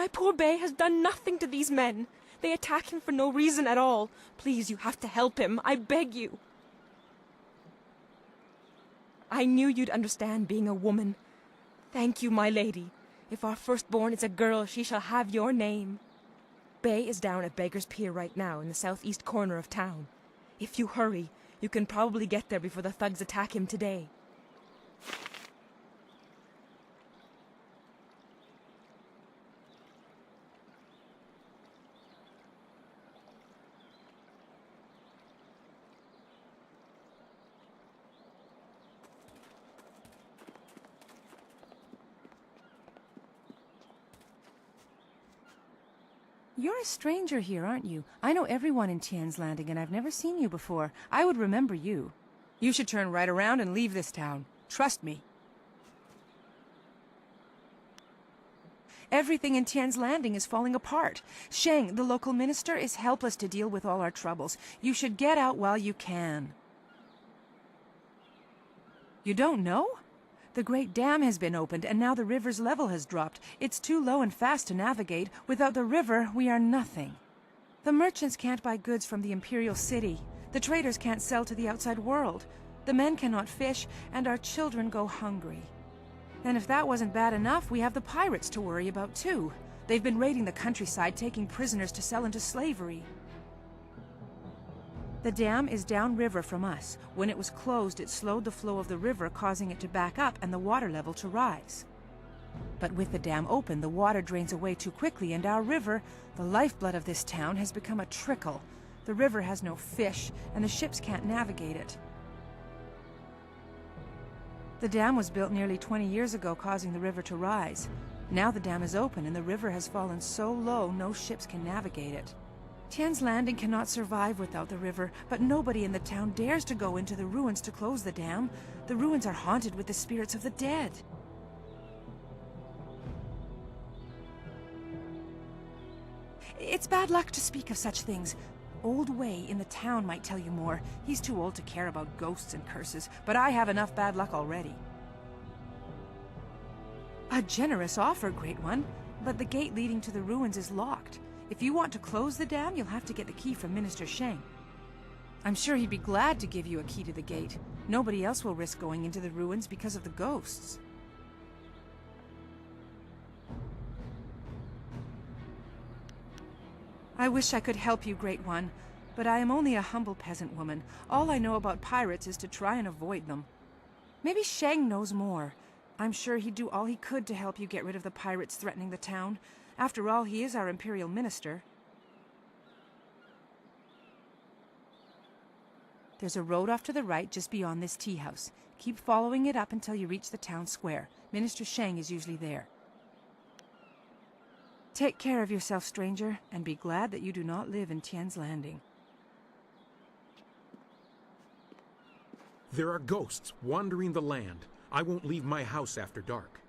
My poor Bay has done nothing to these men. They attack him for no reason at all. Please, you have to help him. I beg you. I knew you'd understand being a woman. Thank you, my lady. If our firstborn is a girl, she shall have your name. Bay is down at Beggar's Pier right now in the southeast corner of town. If you hurry, you can probably get there before the thugs attack him today. You're a stranger here, aren't you? I know everyone in Tien's Landing, and I've never seen you before. I would remember you. You should turn right around and leave this town. Trust me. Everything in Tien's Landing is falling apart. Sheng, the local minister, is helpless to deal with all our troubles. You should get out while you can. You don't know? The Great Dam has been opened, and now the river's level has dropped. It's too low and fast to navigate. Without the river, we are nothing. The merchants can't buy goods from the Imperial City. The traders can't sell to the outside world. The men cannot fish, and our children go hungry. And if that wasn't bad enough, we have the pirates to worry about too. They've been raiding the countryside, taking prisoners to sell into slavery. The dam is downriver from us. When it was closed, it slowed the flow of the river, causing it to back up and the water level to rise. But with the dam open, the water drains away too quickly, and our river, the lifeblood of this town, has become a trickle. The river has no fish, and the ships can't navigate it. The dam was built nearly 20 years ago, causing the river to rise. Now the dam is open, and the river has fallen so low no ships can navigate it. Tien's Landing cannot survive without the river, but nobody in the town dares to go into the ruins to close the dam. The ruins are haunted with the spirits of the dead. It's bad luck to speak of such things. Old Wei in the town might tell you more. He's too old to care about ghosts and curses, but I have enough bad luck already. A generous offer, Great One, but the gate leading to the ruins is locked. If you want to close the dam, you'll have to get the key from Minister Sheng. I'm sure he'd be glad to give you a key to the gate. Nobody else will risk going into the ruins because of the ghosts. I wish I could help you, Great One, but I am only a humble peasant woman. All I know about pirates is to try and avoid them. Maybe Sheng knows more. I'm sure he'd do all he could to help you get rid of the pirates threatening the town. After all, he is our Imperial Minister. There's a road off to the right just beyond this tea house. Keep following it up until you reach the town square. Minister Sheng is usually there. Take care of yourself, stranger, and be glad that you do not live in Tien's Landing. There are ghosts wandering the land. I won't leave my house after dark.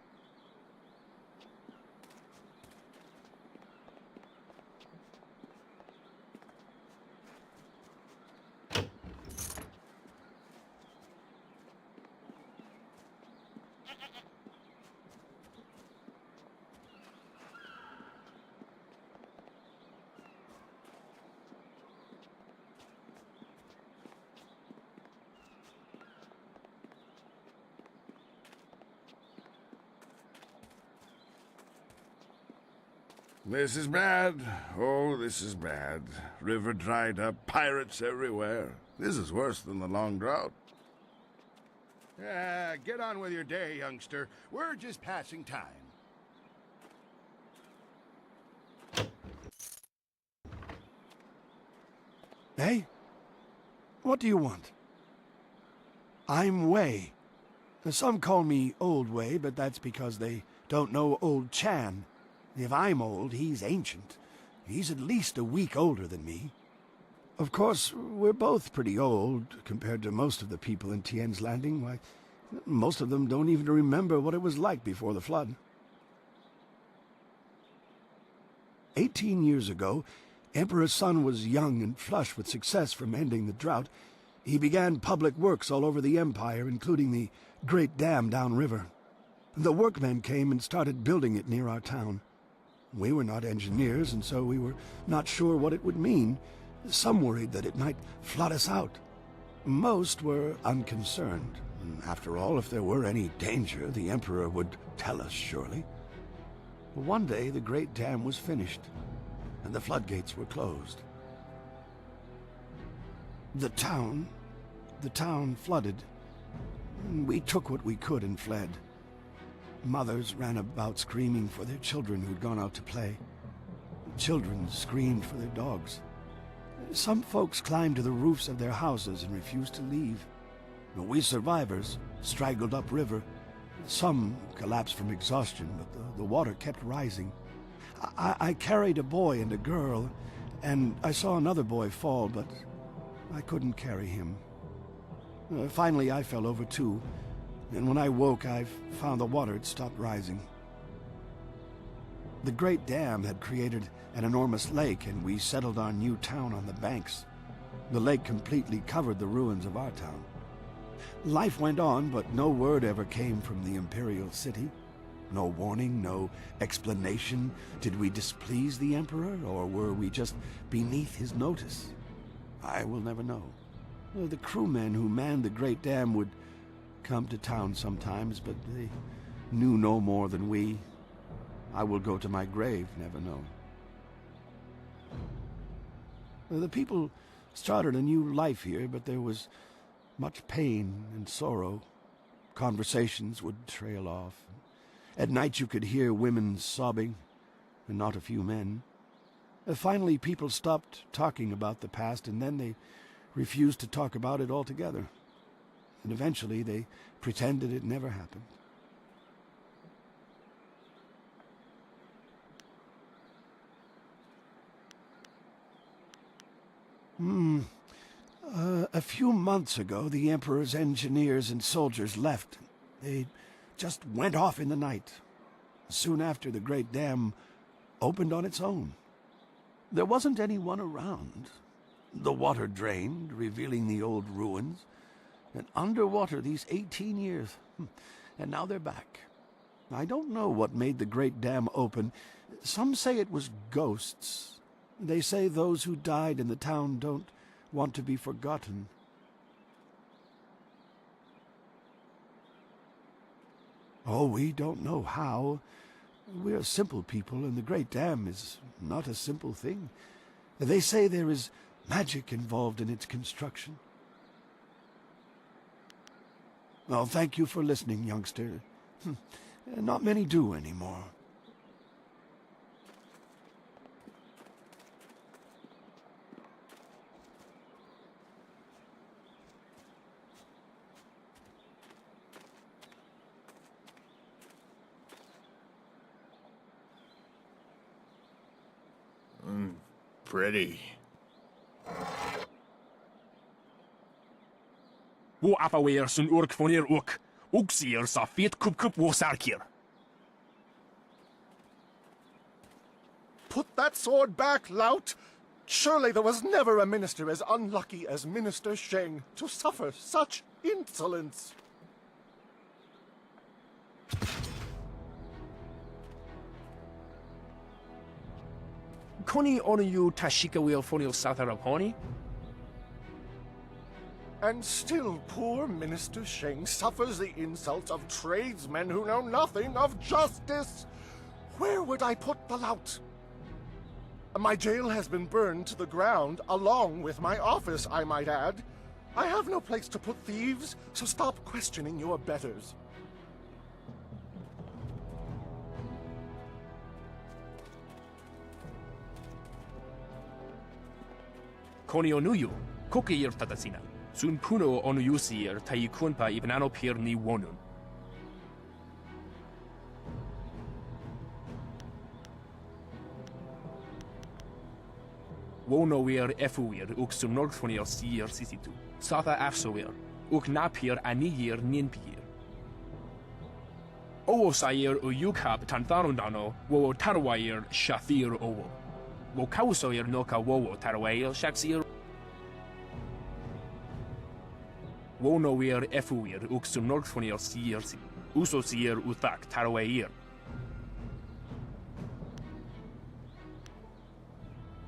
This is bad. Oh, this is bad. River dried up, pirates everywhere. This is worse than the long drought. Get on with your day, youngster. We're just passing time. Hey? What do you want? I'm Wei. Some call me Old Wei, but that's because they don't know Old Chan. If I'm old, he's ancient. He's at least a week older than me. Of course, we're both pretty old compared to most of the people in Tien's Landing. Why, most of them don't even remember what it was like before the flood. 18 years ago, Emperor Sun was young and flush with success from ending the drought. He began public works all over the empire, including the Great Dam downriver. The workmen came and started building it near our town. We were not engineers, and so we were not sure what it would mean. Some worried that it might flood us out. Most were unconcerned. After all, if there were any danger, the Emperor would tell us, surely. One day, the great dam was finished, and the floodgates were closed. The town flooded. We took what we could and fled. Mothers ran about screaming for their children who'd gone out to play. Children screamed for their dogs. Some folks climbed to the roofs of their houses and refused to leave. We survivors straggled upriver. Some collapsed from exhaustion, but the water kept rising. I carried a boy and a girl, and I saw another boy fall, but I couldn't carry him. Finally, I fell over too, and when I woke, I found the water had stopped rising. The great dam had created an enormous lake, and we settled our new town on the banks. The lake completely covered the ruins of our town. Life went on, but no word ever came from the imperial city. No warning, no explanation. Did we displease the Emperor, or were we just beneath his notice? I will never know. The crewmen who manned the great dam would come to town sometimes, but they knew no more than we. I will go to my grave never knowing. The people started a new life here, but there was much pain and sorrow. Conversations would trail off. At night you could hear women sobbing, and not a few men. Finally, people stopped talking about the past, and then they refused to talk about it altogether. And eventually they pretended it never happened. A few months ago, the Emperor's engineers and soldiers left. They just went off in the night. Soon after, the great dam opened on its own. There wasn't anyone around. The water drained, revealing the old ruins. And underwater these 18 years. And now they're back. I don't know what made the great dam open. Some say it was ghosts. They say those who died in the town don't want to be forgotten. Oh, we don't know how. We're simple people, and the great dam is not a simple thing. They say there is magic involved in its construction. Well, thank you for listening, youngster. Not many do anymore. Pretty. Wo affaweer sun urk vonir ook. Ook sier sa feet kup wo sarkir. Put that sword back, lout! Surely there was never a minister as unlucky as Minister Sheng to suffer such insolence. Koni onu you tashika wheel fonil sataraponi? And still poor Minister Sheng suffers the insults of tradesmen who know nothing of justice. Where would I put the lout? My jail has been burned to the ground, along with my office, I might add. I have no place to put thieves, so stop questioning your betters. Koni onuyu, kokir tatasina. Sun puno onuyusir taikunpa ibnano pir ni wonun. Wonoir efuir uk sun norgfonir sier sisitu. Satha afsoir, uk napir anigir ninpir. Owo sair uyukab tantharundano, wo tarwair shathir owo. Wo kausoir noka wowo tarwair shaksir. Wonoir efuir uk sun norgfonir sier si. Uso sier uthak tarwair.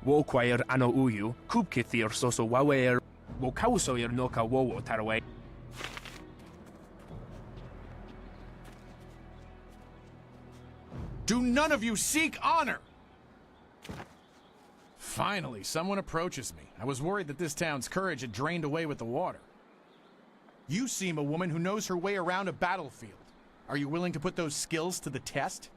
wo quair ano uyu, kubkithir soso wawer, wo kausoir no ka wowo taraway. Do none of you seek honor? Finally, someone approaches me. I was worried that this town's courage had drained away with the water. You seem a woman who knows her way around a battlefield. Are you willing to put those skills to the test?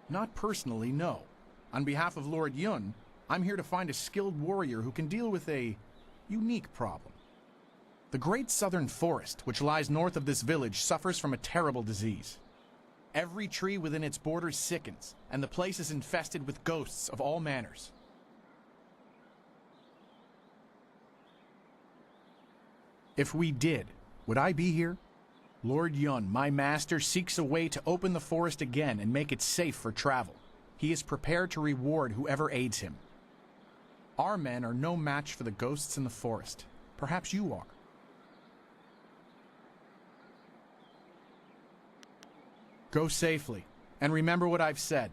Not personally, no. On behalf of Lord Yun, I'm here to find a skilled warrior who can deal with a unique problem. The great southern forest, which lies north of this village, suffers from a terrible disease. Every tree within its borders sickens, and the place is infested with ghosts of all manners. If we did, would I be here? Lord Yun, my master, seeks a way to open the forest again and make it safe for travel. He is prepared to reward whoever aids him. Our men are no match for the ghosts in the forest. Perhaps you are. Go safely, and remember what I've said.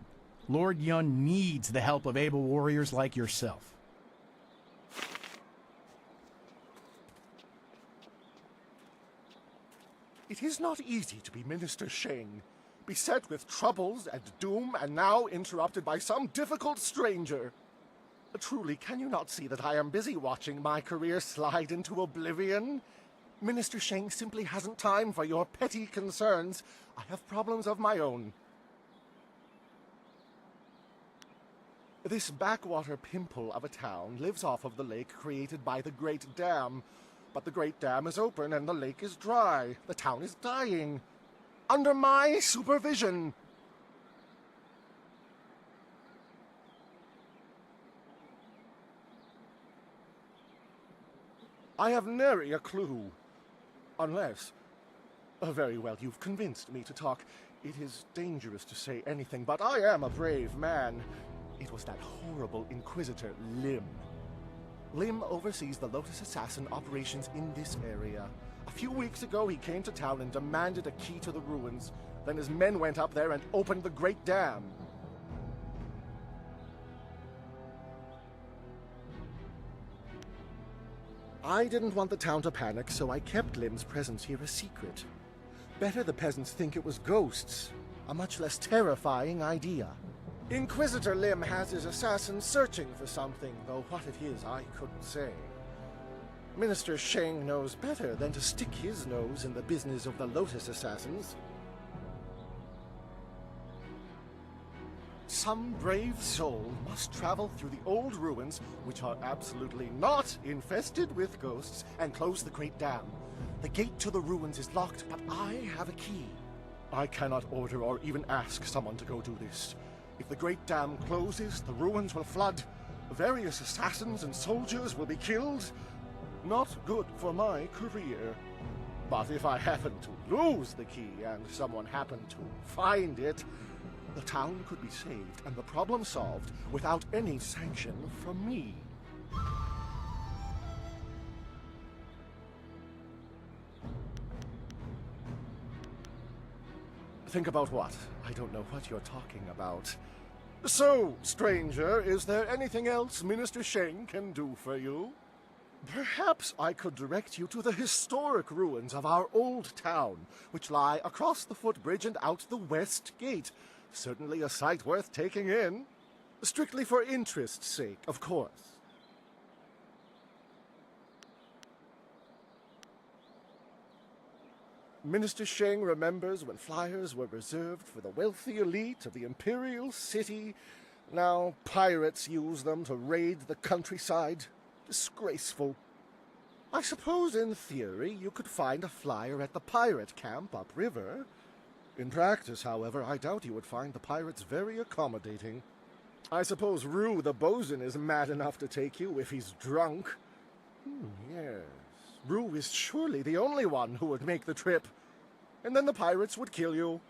Lord Yun needs the help of able warriors like yourself. It is not easy to be Minister Sheng, beset with troubles and doom, and now interrupted by some difficult stranger. Truly, can you not see that I am busy watching my career slide into oblivion? Minister Sheng simply hasn't time for your petty concerns. I have problems of my own. This backwater pimple of a town lives off of the lake created by the Great Dam. But the Great Dam is open and the lake is dry. The town is dying. Under my supervision. I have nary a clue. Unless... very well, you've convinced me to talk. It is dangerous to say anything, but I am a brave man. It was that horrible Inquisitor, Lim. Lim oversees the Lotus Assassin operations in this area. A few weeks ago, he came to town and demanded a key to the ruins. Then his men went up there and opened the Great Dam. I didn't want the town to panic, so I kept Lim's presence here a secret. Better the peasants think it was ghosts. A much less terrifying idea. Inquisitor Lim has his assassins searching for something, though what it is I couldn't say. Minister Sheng knows better than to stick his nose in the business of the Lotus Assassins. Some brave soul must travel through the old ruins, which are absolutely not infested with ghosts, and close the Great Dam. The gate to the ruins is locked, but I have a key. I cannot order or even ask someone to go do this. If the Great Dam closes, the ruins will flood. Various assassins and soldiers will be killed. Not good for my career. But if I happen to lose the key and someone happened to find it, the town could be saved and the problem solved without any sanction from me. Think about what? I don't know what you're talking about. So, stranger, is there anything else Minister Sheng can do for you? Perhaps I could direct you to the historic ruins of our old town, which lie across the footbridge and out the west gate. Certainly a sight worth taking in. Strictly for interest's sake, of course. Minister Sheng remembers when flyers were reserved for the wealthy elite of the Imperial City. Now pirates use them to raid the countryside. Disgraceful. I suppose in theory you could find a flyer at the pirate camp upriver. In practice, however, I doubt you would find the pirates very accommodating. I suppose Rue the bosun is mad enough to take you if he's drunk. Yes. Rue is surely the only one who would make the trip. And then the pirates would kill you.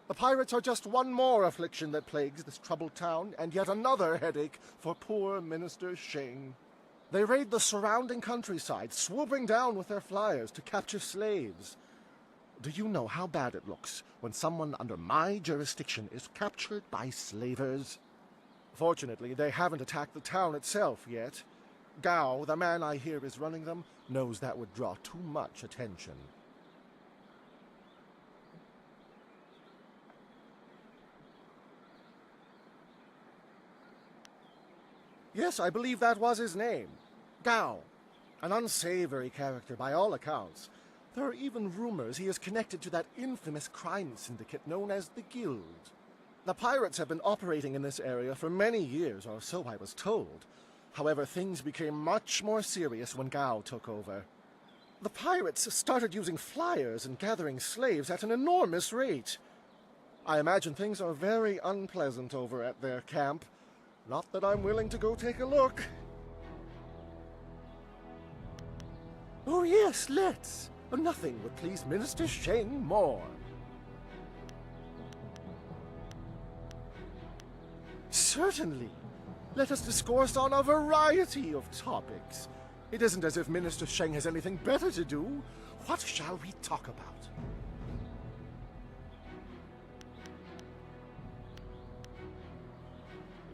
The pirates are just one more affliction that plagues this troubled town, and yet another headache for poor Minister Sheng. They raid the surrounding countryside, swooping down with their flyers to capture slaves. Do you know how bad it looks when someone under my jurisdiction is captured by slavers? Fortunately, they haven't attacked the town itself yet. Gao, the man I hear is running them, knows that would draw too much attention. Yes, I believe that was his name. Gao. An unsavory character by all accounts. There are even rumors he is connected to that infamous crime syndicate known as the Guild. The pirates have been operating in this area for many years, or so I was told. However, things became much more serious when Gao took over. The pirates started using flyers and gathering slaves at an enormous rate. I imagine things are very unpleasant over at their camp. Not that I'm willing to go take a look. Oh yes, let's. Nothing would please Minister Sheng more. Certainly. Let us discourse on a variety of topics. It isn't as if Minister Sheng has anything better to do. What shall we talk about?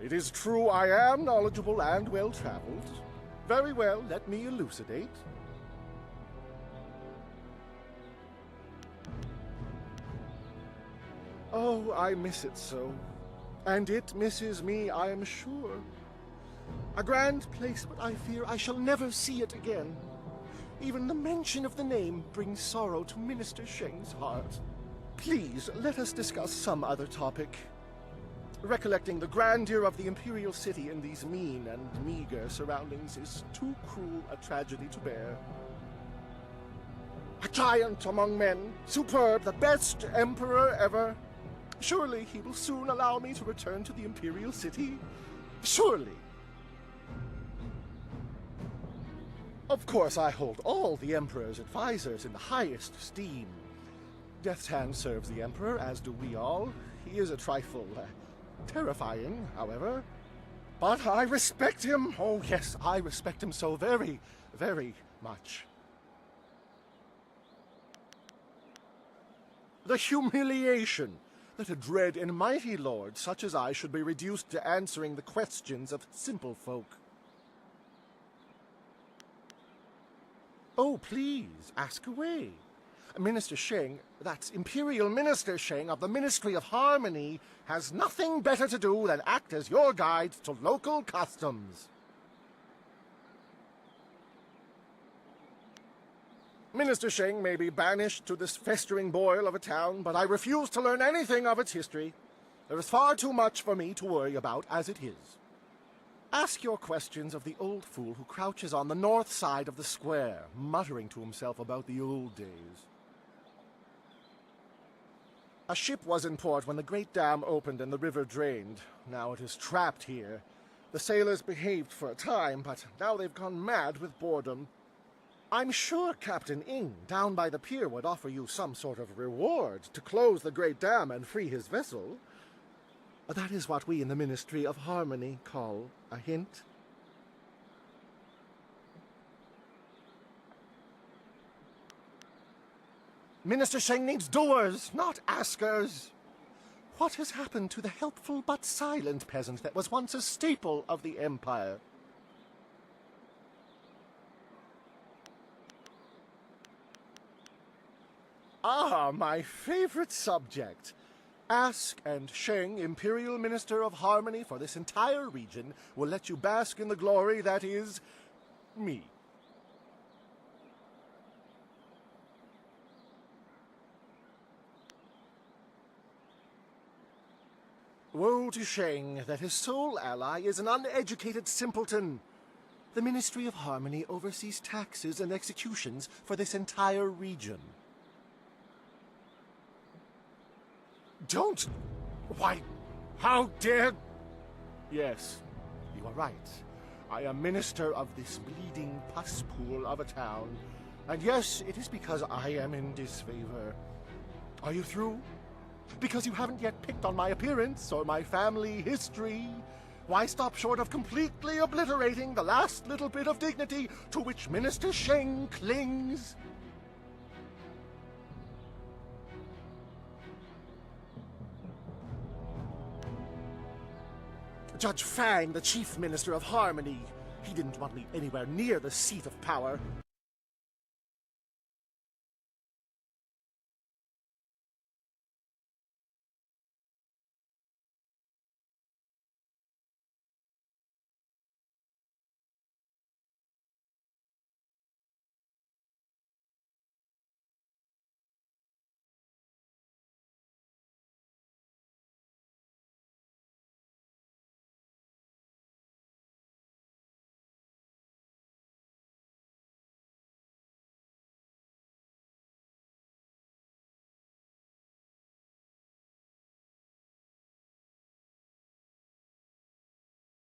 It is true I am knowledgeable and well-traveled. Very well, let me elucidate. Oh, I miss it so. And it misses me, I am sure. A grand place, but I fear I shall never see it again. Even the mention of the name brings sorrow to Minister Sheng's heart. Please, let us discuss some other topic. Recollecting the grandeur of the Imperial City in these mean and meager surroundings is too cruel a tragedy to bear. A giant among men, superb, the best emperor ever. Surely he will soon allow me to return to the Imperial City. Surely. Of course, I hold all the Emperor's advisors in the highest esteem. Death's Hand serves the Emperor, as do we all. He is a trifle terrifying, however. But I respect him. Oh, yes, I respect him so very, very much. The humiliation that a dread and mighty lord such as I should be reduced to answering the questions of simple folk. Oh, please, ask away. Minister Sheng, that's Imperial Minister Sheng of the Ministry of Harmony, has nothing better to do than act as your guide to local customs. Minister Sheng may be banished to this festering boil of a town, but I refuse to learn anything of its history. There is far too much for me to worry about as it is. Ask your questions of the old fool who crouches on the north side of the square, muttering to himself about the old days. A ship was in port when the great dam opened and the river drained. Now it is trapped here. The sailors behaved for a time, but now they've gone mad with boredom. I'm sure Captain Ing, down by the pier, would offer you some sort of reward to close the great dam and free his vessel. That is what we in the Ministry of Harmony call a hint. Minister Sheng needs doers, not askers. What has happened to the helpful but silent peasant that was once a staple of the Empire? Ah, my favorite subject. Ask, and Sheng, Imperial Minister of Harmony for this entire region, will let you bask in the glory that is me. Woe to Sheng that his sole ally is an uneducated simpleton. The Ministry of Harmony oversees taxes and executions for this entire region. Don't! Why, how dare... Yes, you are right. I am minister of this bleeding pus pool of a town. And yes, it is because I am in disfavor. Are you through? Because you haven't yet picked on my appearance or my family history. Why stop short of completely obliterating the last little bit of dignity to which Minister Sheng clings? Judge Fang, the Chief Minister of Harmony. He didn't want me anywhere near the seat of power.